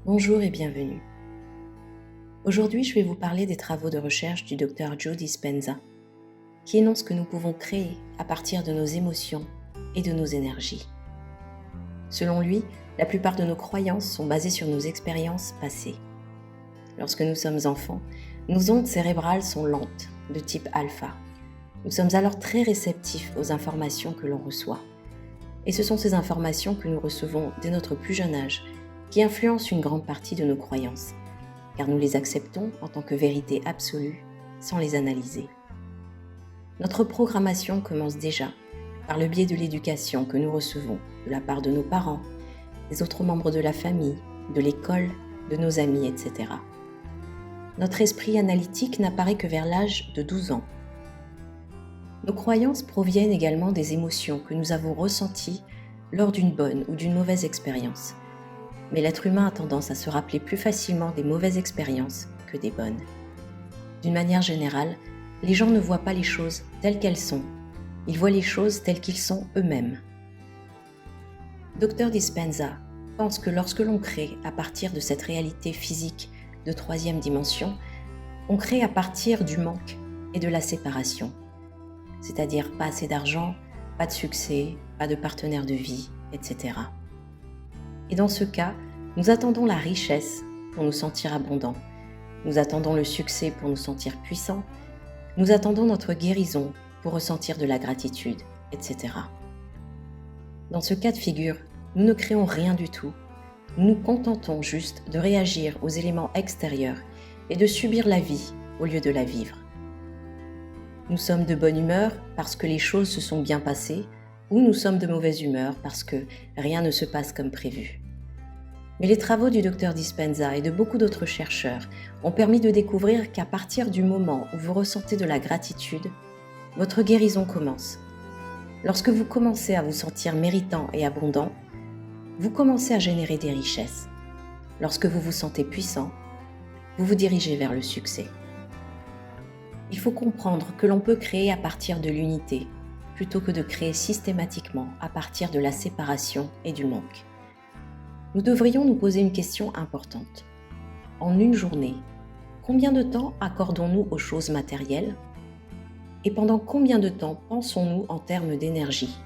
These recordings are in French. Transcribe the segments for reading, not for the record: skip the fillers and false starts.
Bonjour et bienvenue. Aujourd'hui, je vais vous parler des travaux de recherche du Dr Joe Dispenza, qui énonce que nous pouvons créer à partir de nos émotions et de nos énergies. Selon lui, la plupart de nos croyances sont basées sur nos expériences passées. Lorsque nous sommes enfants, nos ondes cérébrales sont lentes, de type alpha. Nous sommes alors très réceptifs aux informations que l'on reçoit. Et ce sont ces informations que nous recevons dès notre plus jeune âge qui influencent une grande partie de nos croyances, car nous les acceptons en tant que vérité absolue sans les analyser. Notre programmation commence déjà par le biais de l'éducation que nous recevons de la part de nos parents, des autres membres de la famille, de l'école, de nos amis, etc. Notre esprit analytique n'apparaît que vers l'âge de 12 ans. Nos croyances proviennent également des émotions que nous avons ressenties lors d'une bonne ou d'une mauvaise expérience. Mais l'être humain a tendance à se rappeler plus facilement des mauvaises expériences que des bonnes. D'une manière générale, les gens ne voient pas les choses telles qu'elles sont. Ils voient les choses telles qu'ils sont eux-mêmes. Dr Dispenza pense que lorsque l'on crée à partir de cette réalité physique de troisième dimension, on crée à partir du manque et de la séparation. C'est-à-dire pas assez d'argent, pas de succès, pas de partenaire de vie, etc. Et dans ce cas, nous attendons la richesse pour nous sentir abondants. Nous attendons le succès pour nous sentir puissants. Nous attendons notre guérison pour ressentir de la gratitude, etc. Dans ce cas de figure, nous ne créons rien du tout. Nous nous contentons juste de réagir aux éléments extérieurs et de subir la vie au lieu de la vivre. Nous sommes de bonne humeur parce que les choses se sont bien passées, ou nous sommes de mauvaise humeur parce que rien ne se passe comme prévu. Mais les travaux du Dr Dispenza et de beaucoup d'autres chercheurs ont permis de découvrir qu'à partir du moment où vous ressentez de la gratitude, votre guérison commence. Lorsque vous commencez à vous sentir méritant et abondant, vous commencez à générer des richesses. Lorsque vous vous sentez puissant, vous vous dirigez vers le succès. Il faut comprendre que l'on peut créer à partir de l'unité, plutôt que de créer systématiquement à partir de la séparation et du manque. Nous devrions nous poser une question importante. En une journée, combien de temps accordons-nous aux choses matérielles ? Et pendant combien de temps pensons-nous en termes d'énergie ?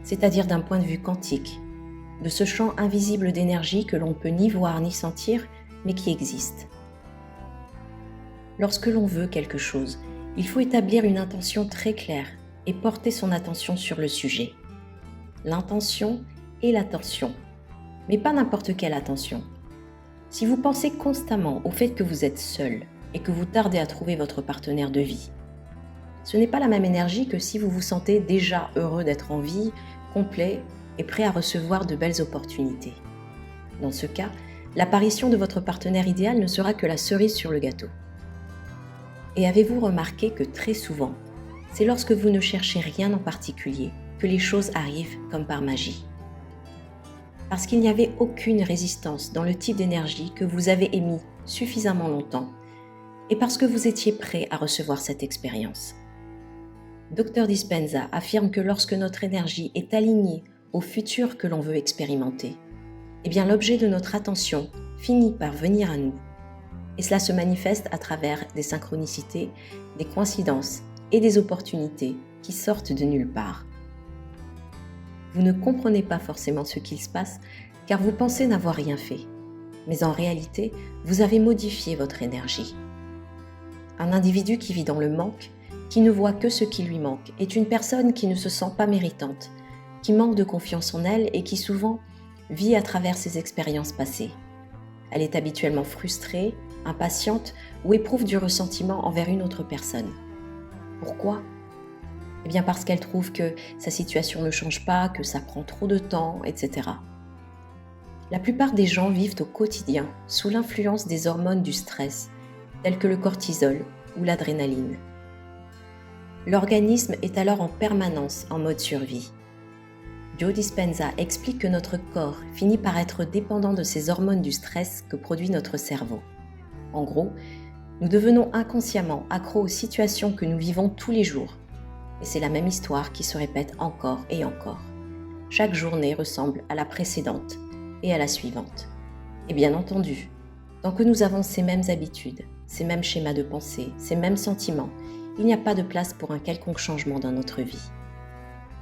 C'est-à-dire d'un point de vue quantique, de ce champ invisible d'énergie que l'on ne peut ni voir ni sentir, mais qui existe. Lorsque l'on veut quelque chose, il faut établir une intention très claire et porter son attention sur le sujet. L'intention et l'attention, mais pas n'importe quelle attention. Si vous pensez constamment au fait que vous êtes seul et que vous tardez à trouver votre partenaire de vie, ce n'est pas la même énergie que si vous vous sentez déjà heureux d'être en vie, complet et prêt à recevoir de belles opportunités. Dans ce cas, l'apparition de votre partenaire idéal ne sera que la cerise sur le gâteau. Et avez-vous remarqué que très souvent, c'est lorsque vous ne cherchez rien en particulier que les choses arrivent comme par magie. Parce qu'il n'y avait aucune résistance dans le type d'énergie que vous avez émis suffisamment longtemps et parce que vous étiez prêt à recevoir cette expérience. Dr Dispenza affirme que lorsque notre énergie est alignée au futur que l'on veut expérimenter, eh bien l'objet de notre attention finit par venir à nous. Et cela se manifeste à travers des synchronicités, des coïncidences et des opportunités qui sortent de nulle part. Vous ne comprenez pas forcément ce qu'il se passe car vous pensez n'avoir rien fait. Mais en réalité, vous avez modifié votre énergie. Un individu qui vit dans le manque, qui ne voit que ce qui lui manque, est une personne qui ne se sent pas méritante, qui manque de confiance en elle et qui souvent vit à travers ses expériences passées. Elle est habituellement frustrée, impatiente ou éprouve du ressentiment envers une autre personne. Pourquoi ? Eh bien parce qu'elle trouve que sa situation ne change pas, que ça prend trop de temps, etc. La plupart des gens vivent au quotidien sous l'influence des hormones du stress, telles que le cortisol ou l'adrénaline. L'organisme est alors en permanence en mode survie. Joe Dispenza explique que notre corps finit par être dépendant de ces hormones du stress que produit notre cerveau. En gros, nous devenons inconsciemment accros aux situations que nous vivons tous les jours. Et c'est la même histoire qui se répète encore et encore. Chaque journée ressemble à la précédente et à la suivante. Et bien entendu, tant que nous avons ces mêmes habitudes, ces mêmes schémas de pensée, ces mêmes sentiments, il n'y a pas de place pour un quelconque changement dans notre vie.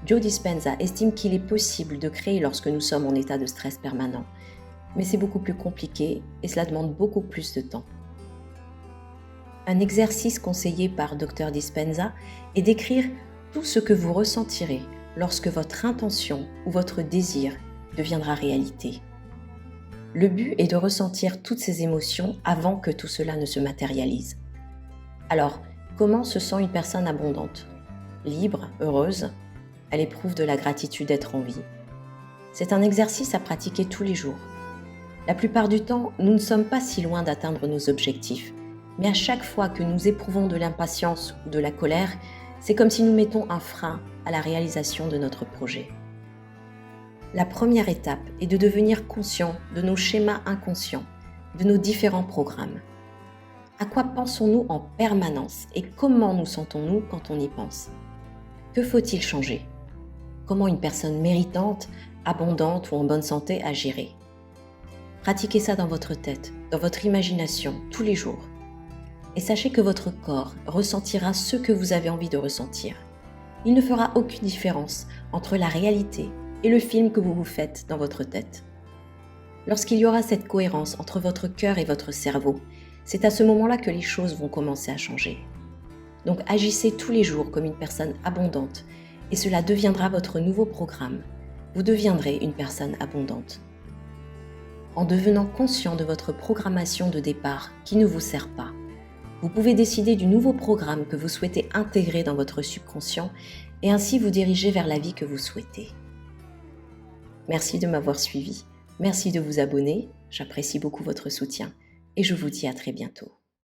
Joe Dispenza estime qu'il est possible de créer lorsque nous sommes en état de stress permanent, mais c'est beaucoup plus compliqué et cela demande beaucoup plus de temps. Un exercice conseillé par Dr Dispenza est d'écrire tout ce que vous ressentirez lorsque votre intention ou votre désir deviendra réalité. Le but est de ressentir toutes ces émotions avant que tout cela ne se matérialise. Alors, comment se sent une personne abondante? Libre, heureuse? Elle éprouve de la gratitude d'être en vie. C'est un exercice à pratiquer tous les jours. La plupart du temps, nous ne sommes pas si loin d'atteindre nos objectifs, mais à chaque fois que nous éprouvons de l'impatience ou de la colère, c'est comme si nous mettons un frein à la réalisation de notre projet. La première étape est de devenir conscient de nos schémas inconscients, de nos différents programmes. À quoi pensons-nous en permanence et comment nous sentons-nous quand on y pense? Que faut-il changer? Comment une personne méritante, abondante ou en bonne santé agirait? Pratiquez ça dans votre tête, dans votre imagination, tous les jours. Et sachez que votre corps ressentira ce que vous avez envie de ressentir. Il ne fera aucune différence entre la réalité et le film que vous vous faites dans votre tête. Lorsqu'il y aura cette cohérence entre votre cœur et votre cerveau, c'est à ce moment-là que les choses vont commencer à changer. Donc agissez tous les jours comme une personne abondante et cela deviendra votre nouveau programme. Vous deviendrez une personne abondante. En devenant conscient de votre programmation de départ qui ne vous sert pas, vous pouvez décider du nouveau programme que vous souhaitez intégrer dans votre subconscient et ainsi vous diriger vers la vie que vous souhaitez. Merci de m'avoir suivi, merci de vous abonner, j'apprécie beaucoup votre soutien et je vous dis à très bientôt.